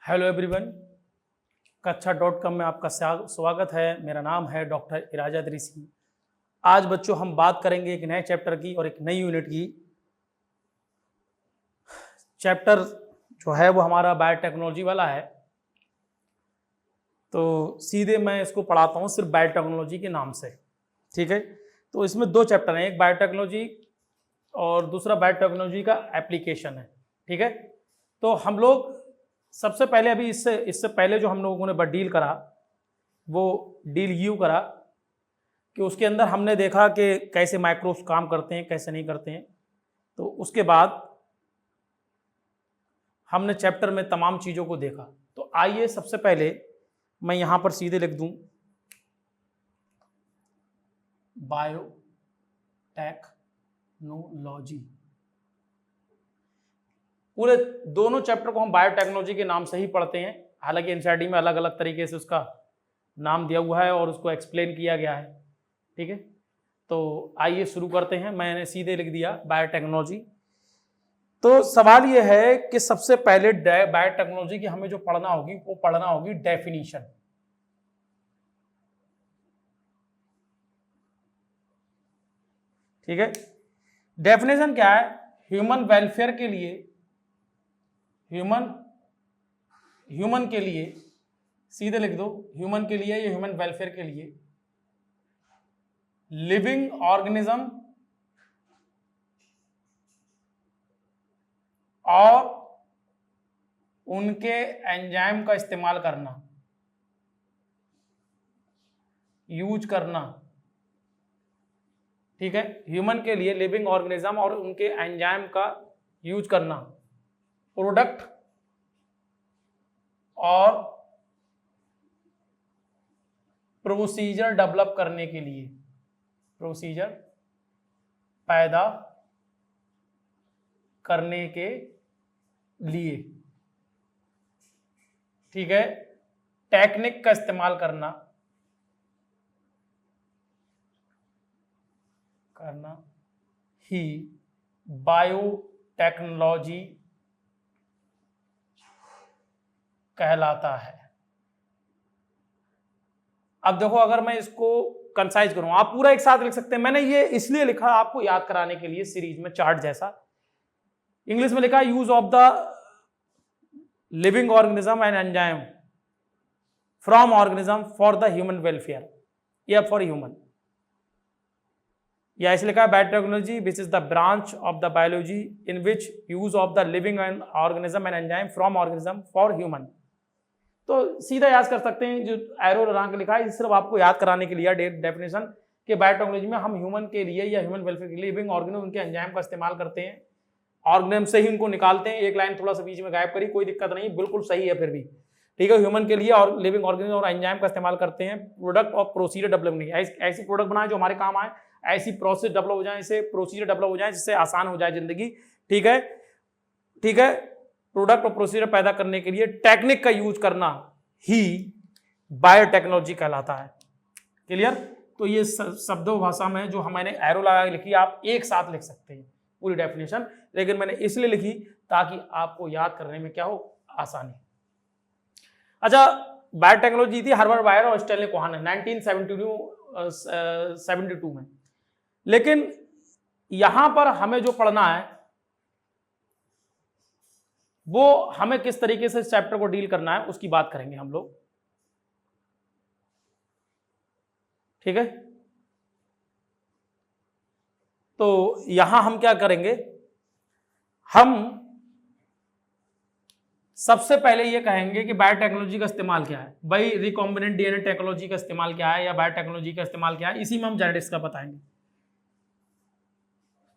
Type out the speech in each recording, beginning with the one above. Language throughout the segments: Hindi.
हेलो एवरीवन, कक्षा.com में आपका स्वागत है। मेरा नाम है डॉक्टर इराजा ऋषि। आज बच्चों हम बात करेंगे एक नए चैप्टर की और एक नई यूनिट की। चैप्टर जो है वो हमारा बायोटेक्नोलॉजी वाला है, तो सीधे मैं इसको पढ़ाता हूँ सिर्फ बायोटेक्नोलॉजी के नाम से। ठीक है, तो इसमें दो चैप्टर हैं, एक बायोटेक्नोलॉजी और दूसरा बायोटेक्नोलॉजी का एप्लीकेशन है। ठीक है, तो हम लोग सबसे पहले अभी इससे पहले जो हम लोगों ने डील करा वो डील यू करा कि उसके अंदर हमने देखा कि कैसे माइक्रोब्स काम करते हैं, कैसे नहीं करते हैं। तो उसके बाद हमने चैप्टर में तमाम चीज़ों को देखा। तो आइए सबसे पहले मैं यहाँ पर सीधे लिख दूँ बायोटेक्नोलॉजी। पूरे दोनों चैप्टर को हम बायोटेक्नोलॉजी के नाम से ही पढ़ते हैं, हालांकि एनसीईआरटी में अलग अलग तरीके से उसका नाम दिया हुआ है और उसको एक्सप्लेन किया गया है। ठीक है, तो आइए शुरू करते हैं। मैंने सीधे लिख दिया बायोटेक्नोलॉजी। तो सवाल यह है कि सबसे पहले बायोटेक्नोलॉजी की हमें जो पढ़ना होगी वो पढ़ना होगी डेफिनीशन। ठीक है, डेफिनेशन क्या है? ह्यूमन वेलफेयर के लिए, ह्यूमन के लिए, सीधे लिख दो ह्यूमन के लिए या ह्यूमन वेलफेयर के लिए, लिविंग ऑर्गेनिज्म और उनके एंजाइम का इस्तेमाल करना, यूज करना। ठीक है, ह्यूमन के लिए लिविंग ऑर्गेनिज्म और उनके एंजाइम का यूज करना, प्रोडक्ट और प्रोसीजर डेवलप करने के लिए, प्रोसीजर पैदा करने के लिए। ठीक है, टेक्निक का इस्तेमाल करना ही बायोटेक्नोलॉजी कहलाता है। अब देखो, अगर मैं इसको कंसाइज करूं, आप पूरा एक साथ लिख सकते हैं। मैंने ये इसलिए लिखा आपको याद कराने के लिए, सीरीज में चार्ट जैसा। इंग्लिश में लिखा use of the living organism and enzyme from organism for the human welfare या फॉर ह्यूमन, या ऐसे लिखा है biotechnology which is the branch of the biology in which use of the living organism and enzyme from organism for human. तो सीधा याद कर सकते हैं, जो एरो लगा के लिखा है सिर्फ आपको याद कराने के लिए डेफिनेशन कि बायोटेक्नोलॉजी में हम ह्यूमन के लिए या ह्यूमन वेलफेयर के लिए लिविंग ऑर्गेनिज्म उनके एंजाइम का इस्तेमाल करते हैं, ऑर्गेनिज्म से ही उनको निकालते हैं। एक लाइन थोड़ा सा बीच में गायब करी, कोई दिक्कत नहीं, बिल्कुल सही है फिर भी। ठीक है, ह्यूमन के लिए और लिविंग ऑर्गेनिज्म और एंजाइम का इस्तेमाल करते हैं, प्रोडक्ट और प्रोसीजर डेवलपमेंट, ऐसी प्रोडक्ट बनाए जो हमारे काम आए, ऐसी प्रोसेस डेवलप हो जाए, ऐसे प्रोसीजर डेवलप हो जाए जिससे आसान हो जाए जिंदगी। ठीक है, ठीक है, प्रोडक्ट और प्रोसीजर पैदा करने के लिए टेक्निक का यूज करना ही बायोटेक्नोलॉजी कहलाता है। क्लियर? तो ये शब्दों भाषा में जो मैंने एरो लगा लिखी, आप एक साथ लिख सकते हैं पूरी डेफिनेशन, लेकिन मैंने इसलिए लिखी ताकि आपको याद करने में क्या हो, आसानी। अच्छा, बायोटेक्नोलॉजी थी हार्वर्ड बायर और स्टैनली कोहान 1972 में। लेकिन यहां पर हमें जो पढ़ना है वो हमें किस तरीके से इस चैप्टर को डील करना है उसकी बात करेंगे हम लोग। ठीक है, तो यहां हम क्या करेंगे, हम सबसे पहले ये कहेंगे कि बायोटेक्नोलॉजी का इस्तेमाल क्या है। भाई रिकॉम्बिनेंट डीएनए टेक्नोलॉजी का इस्तेमाल क्या है या बायोटेक्नोलॉजी का इस्तेमाल क्या है, इसी में हम जेनेटिक्स का बताएंगे।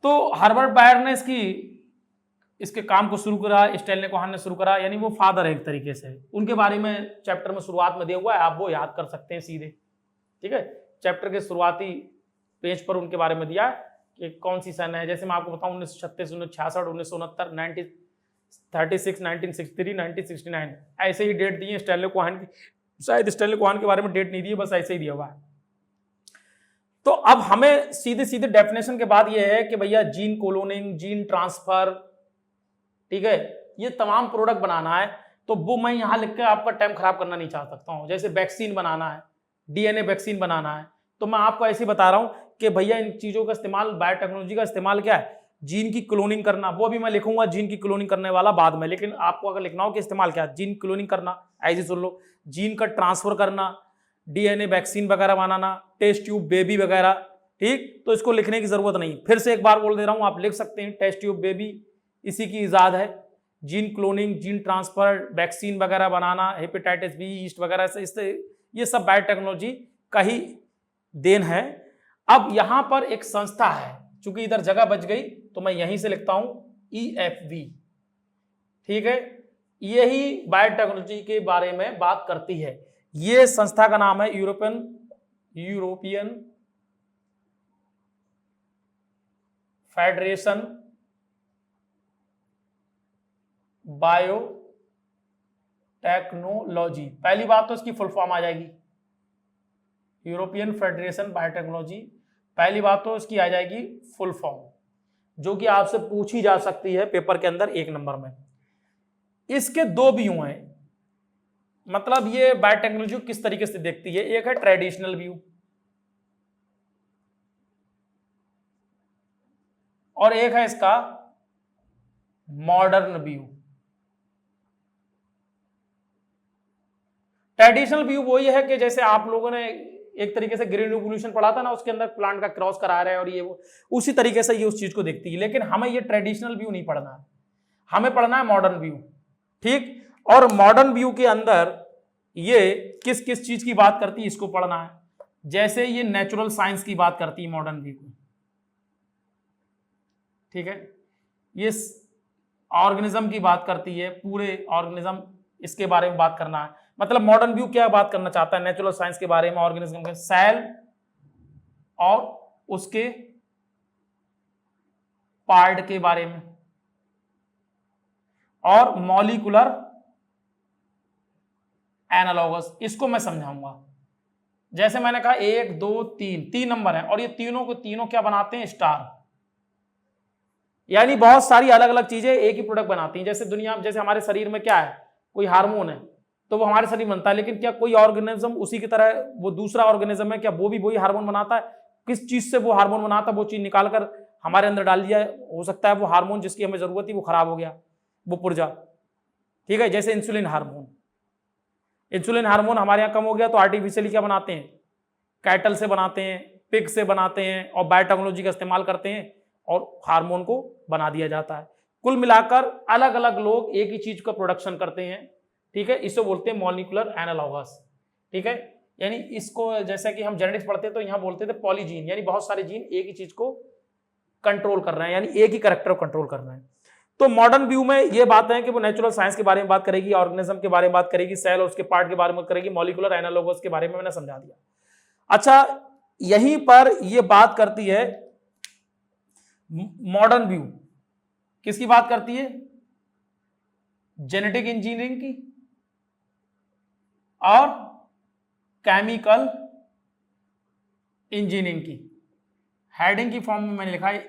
तो हार्वर्ड बायर ने इसके काम को शुरू करा, स्टैनली कोहान ने शुरू करा, यानी वो फादर है एक तरीके से। उनके बारे में चैप्टर में शुरुआत में दिया हुआ है, आप वो याद कर सकते हैं सीधे। ठीक है, चैप्टर के शुरुआती पेज पर उनके बारे में दिया कि कौन सी सन है। जैसे मैं आपको बताऊं 1936, 1966, 1969, 1936, 1963, 1969, ऐसे ही डेट दी है स्टैनली कोहान की। शायद स्टैनली कोहान के बारे में डेट नहीं दी है, बस ऐसे ही दिया हुआ है। तो अब हमें सीधे सीधे डेफिनेशन के बाद ये है कि भैया जीन क्लोनिंग, जीन ट्रांसफर, ठीक है, ये तमाम प्रोडक्ट बनाना है। तो वो मैं यहाँ लिख के आपका टाइम खराब करना नहीं चाह सकता हूँ। जैसे वैक्सीन बनाना है, डीएनए वैक्सीन बनाना है, तो मैं आपको ऐसे बता रहा हूँ कि भैया इन चीज़ों का इस्तेमाल, बायोटेक्नोलॉजी का इस्तेमाल क्या है, जीन की क्लोनिंग करना। वो भी मैं लिखूंगा जीन की क्लोनिंग करने वाला बाद में, लेकिन आपको अगर लिखना हो कि इस्तेमाल क्या है, जीन क्लोनिंग करना, ऐसे सुन लो, जीन का ट्रांसफर करना, डीएनए वैक्सीन वगैरह बनाना, टेस्ट ट्यूब बेबी वगैरह। ठीक, तो इसको लिखने की जरूरत नहीं, फिर से एक बार बोल दे रहा हूं, आप लिख सकते हैं टेस्ट ट्यूब बेबी इसी की इजाद है। Gene cloning, gene transfer, vaccine वगैरह बनाना, हेपेटाइटिस बी, ईस्ट वगैरह से, इससे ये सब बायोटेक्नोलॉजी का ही देन है। अब यहां पर एक संस्था है, चूंकि इधर जगह बच गई तो मैं यहीं से लिखता हूं EFV। ठीक है, यही बायोटेक्नोलॉजी के बारे में बात करती है। ये संस्था का नाम है यूरोपियन फेडरेशन बायोटेक्नोलॉजी। पहली बात तो इसकी फुल फॉर्म आ जाएगी, यूरोपियन फेडरेशन बायोटेक्नोलॉजी। पहली बात तो इसकी आ जाएगी फुल फॉर्म, जो कि आपसे पूछी जा सकती है पेपर के अंदर 1 नंबर में। इसके 2 व्यू हैं, मतलब ये बायोटेक्नोलॉजी किस तरीके से देखती है। एक है ट्रेडिशनल व्यू और एक है इसका मॉडर्न व्यू। ट्रेडिशनल व्यू वही है कि जैसे आप लोगों ने एक तरीके से ग्रीन रिवोल्यूशन पढ़ा था ना, उसके अंदर प्लांट का क्रॉस करा रहे हैं और ये वो, उसी तरीके से ये उस चीज को देखती है। लेकिन हमें ये ट्रेडिशनल व्यू नहीं पढ़ना है, हमें पढ़ना है मॉडर्न व्यू। ठीक, और मॉडर्न व्यू के अंदर ये किस किस चीज की बात करती है इसको पढ़ना है। जैसे ये नेचुरल साइंस की बात करती है मॉडर्न व्यू को। ठीक है, ये ऑर्गेनिज्म की बात करती है, पूरे ऑर्गेनिज्म, इसके बारे में बात करना है। मतलब मॉडर्न व्यू क्या बात करना चाहता है, नेचुरल साइंस के बारे में, ऑर्गेनिज्म के सेल और उसके पार्ट के बारे में, और मॉलिक्यूलर एनालॉगस, इसको मैं समझाऊंगा। जैसे मैंने कहा 1 2 3 नंबर है, और ये तीनों को तीनों क्या बनाते हैं, स्टार। यानी बहुत सारी अलग अलग चीजें एक ही प्रोडक्ट बनाती हैं। जैसे दुनिया, जैसे हमारे शरीर में क्या है, कोई हार्मोन है तो वो हमारे शरीर बनता है, लेकिन क्या कोई ऑर्गेनिज्म उसी की तरह वो दूसरा ऑर्गेनिज्म है, क्या वो भी वही हार्मोन बनाता है? किस चीज से वो हार्मोन बनाता है, वो चीज निकालकर हमारे अंदर डाल दिया, हो सकता है वो हार्मोन जिसकी हमें जरूरत थी वो खराब हो गया, वो पुर्जा। ठीक है, जैसे इंसुलिन हार्मोन, इंसुलिन हार्मोन हमारे यहाँ कम हो गया तो आर्टिफिशियली क्या बनाते हैं, कैटल से बनाते हैं, पिग से बनाते हैं, और बायोटेक्नोलॉजी का इस्तेमाल करते हैं और हार्मोन को बना दिया जाता है। कुल मिलाकर अलग अलग लोग एक ही चीज का प्रोडक्शन करते हैं। ठीक है, इसको बोलते हैं मॉलिक्यूलर एनालॉगस। ठीक है, यानी इसको जैसे कि हम जेनेटिक्स पढ़ते तो यहाँ बोलते थे पॉलीजीन, यानी बहुत सारे जीन एक ही चीज को कंट्रोल कर रहे हैं, यानी एक ही कैरेक्टर को कंट्रोल कर रहे हैं। तो मॉडर्न व्यू में ये बात है कि वो नेचुरल साइंस के बारे में बात करेगी, ऑर्गेनिज्म के बारे में बात करेगी, सेल और उसके पार्ट के बारे में करेगी, मॉलिक्यूलर एनालॉगस के बारे में मैंने समझा दिया। अच्छा, यहीं पर ये बात करती है मॉडर्न व्यू, किसकी बात करती है, जेनेटिक इंजीनियरिंग की और केमिकल इंजीनियरिंग की। हेडिंग की फॉर्म में मैंने लिखा है,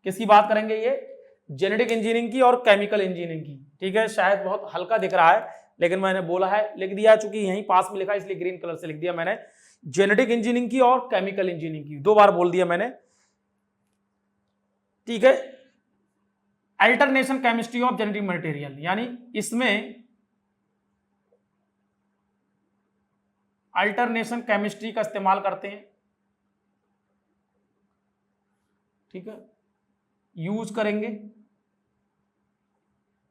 किसकी बात करेंगे, ये जेनेटिक इंजीनियरिंग की और केमिकल इंजीनियरिंग की। ठीक है, शायद बहुत हल्का दिख रहा है लेकिन मैंने बोला है, लिख दिया, चूंकि यहीं पास में लिखा है इसलिए ग्रीन कलर से लिख दिया मैंने, जेनेटिक इंजीनियरिंग की और केमिकल इंजीनियरिंग की, 2 बार बोल दिया मैंने। ठीक है, alternation chemistry of genetic material, यानी इसमें अल्टरनेशन केमिस्ट्री का इस्तेमाल करते हैं। ठीक है, यूज करेंगे,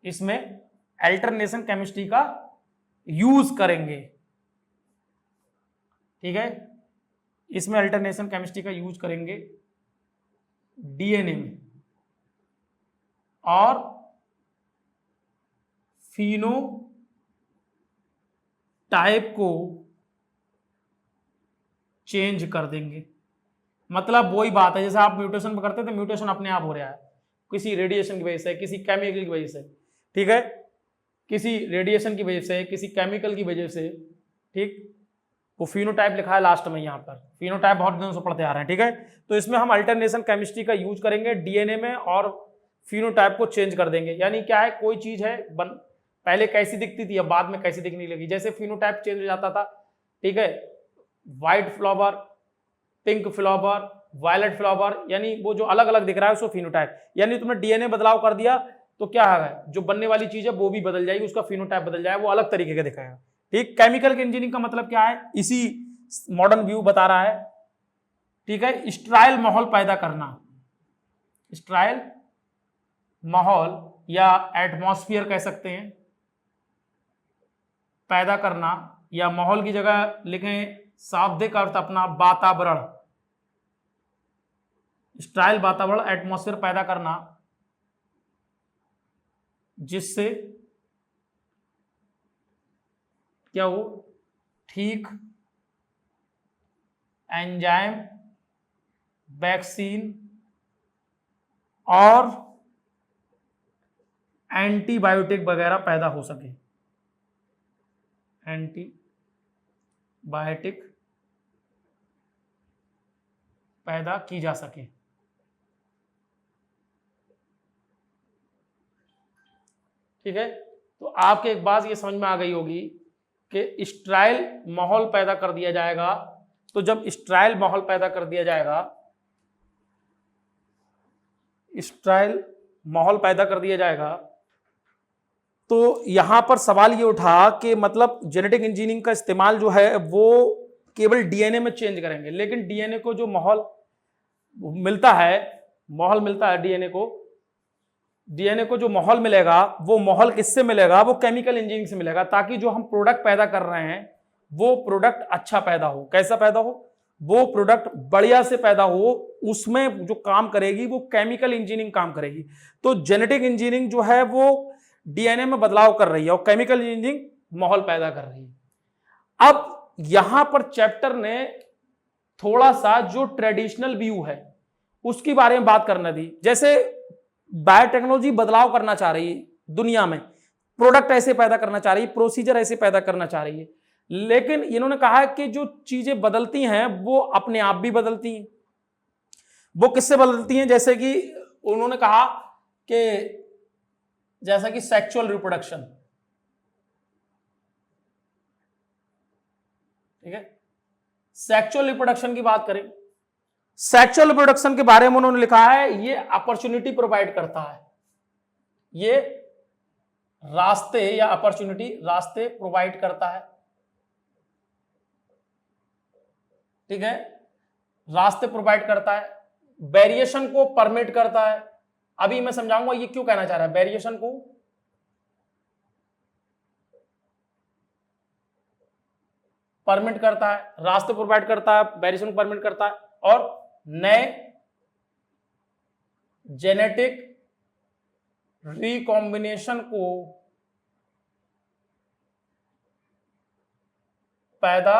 इसमें अल्टरनेशन केमिस्ट्री का यूज करेंगे। ठीक है, इसमें अल्टरनेशन केमिस्ट्री का यूज करेंगे डीएनए में और फिनोटाइप को चेंज कर देंगे। मतलब वही बात है, जैसे आप म्यूटेशन करते थे, म्यूटेशन अपने आप हो रहा है किसी रेडिएशन की वजह से, किसी केमिकल की वजह से। ठीक है, किसी रेडिएशन की वजह से, किसी केमिकल की वजह से। ठीक, वो फिनोटाइप लिखा है लास्ट में, यहाँ पर फिनोटाइप बहुत दिनों से पढ़ते आ रहे हैं। ठीक है, तो इसमें हम अल्टरनेशन केमिस्ट्री का यूज करेंगे डीएनए में और फिनोटाइप को चेंज कर देंगे। यानी क्या है, कोई चीज है पहले कैसी दिखती थी अब बाद में कैसी दिखने लगी, जैसे फिनोटाइप चेंज हो जाता था, ठीक है, white flower, pink flower, violet flower, यानी वो जो अलग अलग दिख रहा है उसको फिनोटाइप, यानी तुमने डीएनए बदलाव कर दिया तो क्या है, जो बनने वाली चीज है वो भी बदल जाएगी, उसका फिनोटाइप बदल जाएगा, वो अलग तरीके का दिखाएगा। ठीक, केमिकल इंजीनियरिंग का मतलब क्या है, इसी मॉडर्न व्यू बता रहा है। ठीक है, स्ट्रायल माहौल पैदा करना, स्ट्रायल माहौल या एटमॉस्फेयर कह सकते हैं, पैदा करना, या माहौल की जगह लिखें शाब्दिक अर्थ अपना वातावरण, स्ट्रायल वातावरण, एटमॉस्फेयर पैदा करना जिससे क्या हो, ठीक एंजाइम, वैक्सीन और एंटीबायोटिक वगैरह पैदा हो सके, एंटीबायोटिक पैदा की जा सके। ठीक है, तो आपके एक बात ये समझ में आ गई होगी कि स्ट्रायल माहौल पैदा कर दिया जाएगा, तो जब स्ट्रायल माहौल पैदा कर दिया जाएगा, स्ट्रायल माहौल पैदा कर दिया जाएगा, तो यहां पर सवाल ये उठा कि मतलब जेनेटिक इंजीनियरिंग का इस्तेमाल जो है वो केवल डीएनए में चेंज करेंगे, लेकिन डीएनए को जो माहौल मिलता है, माहौल मिलता है डीएनए को जो माहौल मिलेगा, वो माहौल किससे मिलेगा, वो केमिकल इंजीनियरिंग से मिलेगा, ताकि जो हम प्रोडक्ट पैदा कर रहे हैं वो प्रोडक्ट अच्छा पैदा हो। कैसा पैदा हो, वो प्रोडक्ट बढ़िया से पैदा हो, उसमें जो काम करेगी वो केमिकल इंजीनियरिंग काम करेगी। तो जेनेटिक इंजीनियरिंग जो है वो डीएनए में बदलाव कर रही है और केमिकल इंजीनियरिंग माहौल पैदा कर रही है। अब यहां पर चैप्टर ने थोड़ा सा जो ट्रेडिशनल व्यू है उसके बारे में बात करना दी, जैसे बायोटेक्नोलॉजी बदलाव करना चाह रही है दुनिया में, प्रोडक्ट ऐसे पैदा करना चाह रही है, प्रोसीजर ऐसे पैदा करना चाह रही है, लेकिन इन्होंने कहा है कि जो चीजें बदलती हैं वो अपने आप भी बदलती हैं। वो किससे बदलती हैं, जैसे कि उन्होंने कहा कि जैसा कि सेक्सुअल रिप्रोडक्शन, ठीक है, सेक्सुअल रिप्रोडक्शन की बात करें, सेक्सुअल रिप्रोडक्शन के बारे में उन्होंने लिखा है ये अपॉर्चुनिटी प्रोवाइड करता है, ये रास्ते या अपॉर्चुनिटी रास्ते प्रोवाइड करता है। ठीक है, रास्ते प्रोवाइड करता है, वेरिएशन को परमिट करता है। अभी मैं समझाऊंगा ये क्यों कहना चाह रहा है, वेरिएशन को परमिट करता है, रास्ते प्रोवाइड करता है, वेरिएशन को परमिट करता है, और नए जेनेटिक रिकॉम्बिनेशन को पैदा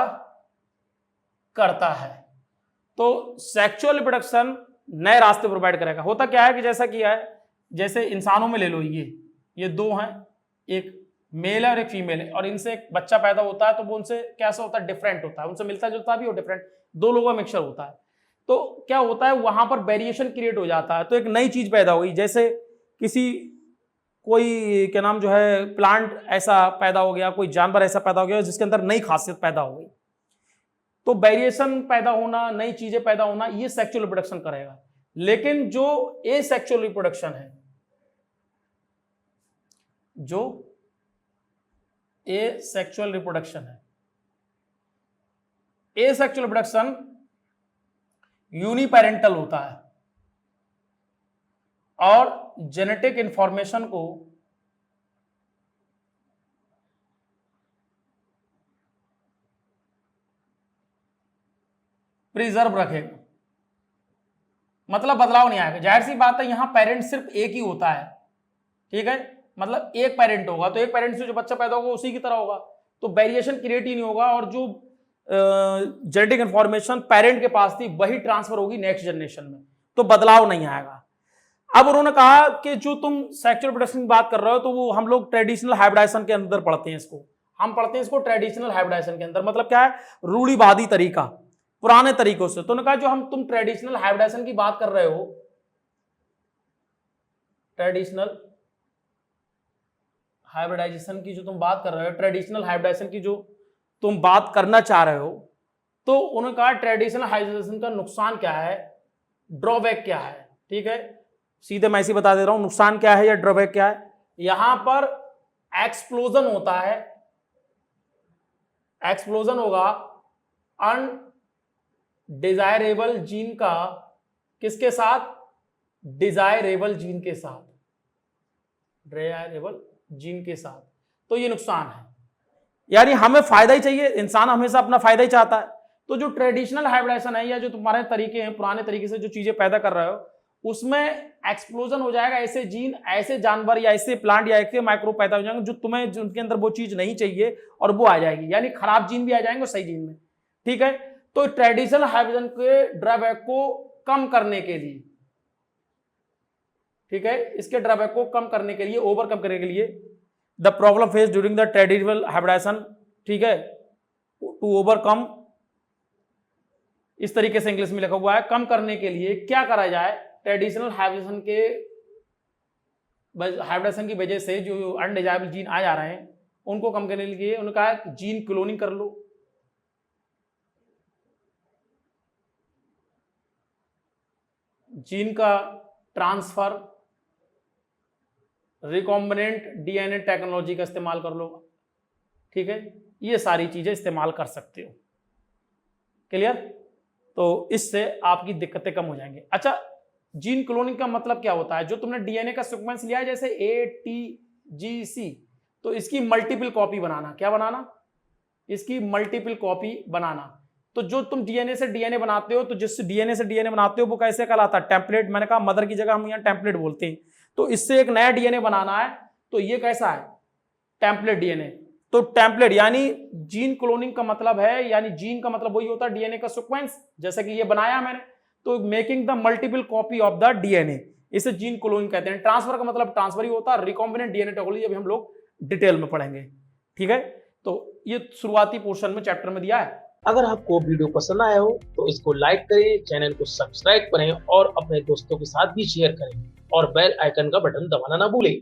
करता है। तो सेक्सुअल रिप्रोडक्शन नए रास्ते प्रोवाइड करेगा। होता क्या है कि जैसा किया है, जैसे इंसानों में ले लो, ये दो हैं, एक मेल है और एक फीमेल है, और इनसे एक बच्चा पैदा होता है, तो वो उनसे कैसा होता है, डिफरेंट होता है, उनसे मिलता जुलता भी और डिफरेंट, दो लोगों का मिक्सचर होता है। तो क्या होता है, वहां पर वेरिएशन क्रिएट हो जाता है, तो एक नई चीज पैदा हुई, जैसे किसी कोई क्या नाम जो है प्लांट ऐसा पैदा हो गया, कोई जानवर ऐसा पैदा हो गया जिसके अंदर नई खासियत पैदा हो गई। तो वेरिएशन पैदा होना, नई चीजें पैदा होना, ये सेक्सुअल रिप्रोडक्शन करेगा। लेकिन जो एसेक्सुअल रिप्रोडक्शन है, जो एसेक्सुअल रिप्रोडक्शन है, एसेक्सुअल रिप्रोडक्शन यूनिपेरेंटल होता है और जेनेटिक इंफॉर्मेशन को प्रिजर्व रखेगा, मतलब बदलाव नहीं आएगा। जाहिर सी बात है, यहां पेरेंट सिर्फ एक ही होता है, ठीक है, मतलब एक पेरेंट होगा, तो एक पेरेंट से जो बच्चा पैदा होगा उसी की तरह होगा, तो वेरिएशन क्रिएट ही नहीं होगा, और जो जेनेटिक इंफॉर्मेशन पेरेंट के पास थी वही ट्रांसफर होगी नेक्स्ट जनरेशन में, तो बदलाव नहीं आएगा। अब उन्होंने कहा कि जो तुम सेक्सुअल रिप्रोडक्शन की बात कर रहे हो, तो वो हम लोग ट्रेडिशनल हाइब्रिडाइजेशन के अंदर पढ़ते हैं इसको, हम पढ़ते हैं इसको ट्रेडिशनल हाइब्रिडाइजेशन के अंदर। मतलब क्या है, रूढ़िवादी तरीका, पुराने तरीकों से। तो उन्होंने कहा जो तुम ट्रेडिशनल हाइब्रिडाइजेशन की बात कर रहे हो, ट्रेडिशनल हाइब्रिडाइजेशन की जो तुम बात कर रहे हो, ट्रेडिशनल हाइब्रिडाइजेशन की जो तुम बात करना चाह रहे हो, तो उन्होंने कहा ट्रेडिशनल हाइब्रिडाइजेशन का नुकसान क्या है, ड्रॉबैक क्या है। ठीक है, सीधे मैं इसी बता दे रहा हूं नुकसान क्या है या ड्रॉबैक क्या है। यहां पर एक्सप्लोजन होता है, एक्सप्लोजन होगा अनडिजायरेबल जीन का, किसके साथ, डिजायरेबल जीन के साथ, डिजायरेबल जीन के साथ। तो ये नुकसान है, यानी हमें फायदा ही चाहिए, इंसान हमेशा अपना फायदा ही चाहता है। तो जो ट्रेडिशनल हाइब्रिडाइजेशन है या जो तुम्हारे तरीके हैं पुराने तरीके से जो चीजें पैदा कर रहे हो, उसमें एक्सप्लोजन हो जाएगा, ऐसे जीन, ऐसे जानवर या ऐसे प्लांट या ऐसे माइक्रो पैदा हो जाएंगे जो तुम्हें, जो उनके अंदर वो चीज नहीं चाहिए और वो आ जाएगी, यानी खराब जीन भी आ जाएंगे और सही जीन में। ठीक है, तो ट्रेडिशनल हाइब्रिडाइजेशन के ड्रॉबैक को कम करने के लिए, ठीक है, इसके ड्रॉबैक को कम करने के लिए, ओवरकम करने के लिए, the problem face during the traditional hybridisation, ठीक है, टू ओवरकम, इस तरीके से इंग्लिश में लिखा हुआ है, कम करने के लिए क्या करा जाए, ट्रेडिशनल हाइब्रिडेशन की वजह से जो अनडिजायरेबल जीन आ जा रहे हैं उनको कम करने के लिए उन्होंने कहा जीन क्लोनिंग कर लो, जीन का ट्रांसफर, रिकॉम्बिनेंट डीएनए टेक्नोलॉजी का इस्तेमाल कर लो। ठीक है, ये सारी चीजें इस्तेमाल कर सकते हो। क्लियर? तो इससे आपकी दिक्कतें कम हो जाएंगी। अच्छा, जीन क्लोनिंग का मतलब क्या होता है, जो तुमने डीएनए का सीक्वेंस लिया है जैसे ATGC, तो इसकी मल्टीपल कॉपी बनाना, क्या बनाना, इसकी मल्टीपल कॉपी बनाना। तो जो तुम डीएनए से डीएनए बनाते हो, तो जिस डीएनए से डीएनए बनाते हो वो कैसे कहलाता है, टेम्पलेट। मैंने कहा मदर की जगह हम यहाँ टेम्पलेट बोलते हैं। तो इससे एक नया डीएनए बनाना है, तो ये कैसा है, टेम्पलेट डीएनए। तो टेम्पलेट यानी जीन क्लोनिंग का मतलब है, यानी जीन का मतलब वही होता है डीएनए का सीक्वेंस, जैसे कि ये बनाया मैंने, तो making the multiple copy of the DNA, इसे जीन क्लोनिंग कहते हैं। ट्रांसफर का मतलब ट्रांसफर ही होता है, रिकॉम्बिनेंट डीएनए टेक्नोलॉजी अभी हम लोग डिटेल में पढ़ेंगे। ठीक है, तो ये शुरुआती पोर्शन में चैप्टर में दिया है। अगर आपको वीडियो पसंद आया हो तो इसको लाइक करें, चैनल को सब्सक्राइब करें और अपने दोस्तों के साथ भी शेयर करें और बेल आइकन का बटन दबाना ना भूलें।